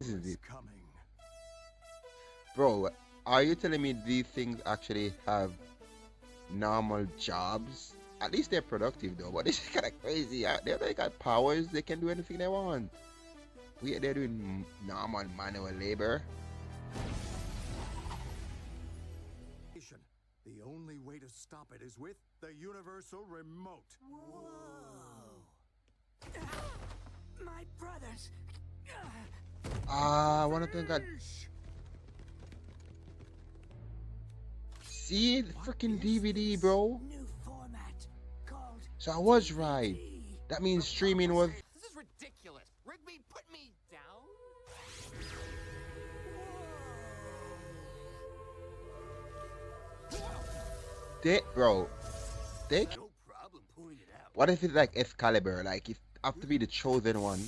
This is it. Coming. Bro, are you telling me these things actually have normal jobs? At least they're productive though, but this is kind of crazy. They got powers, they can do anything they want. They're doing normal manual labor. The only way to stop it is with the universal remote. Whoa. My brothers. One of them got. See the freaking DVD, bro. New format called So I was right. DVD. That means streaming was. This is ridiculous. Rigby, put me down. Bro. They. No problem pulling it out. What if it's like Excalibur? Like, if have to be the chosen one.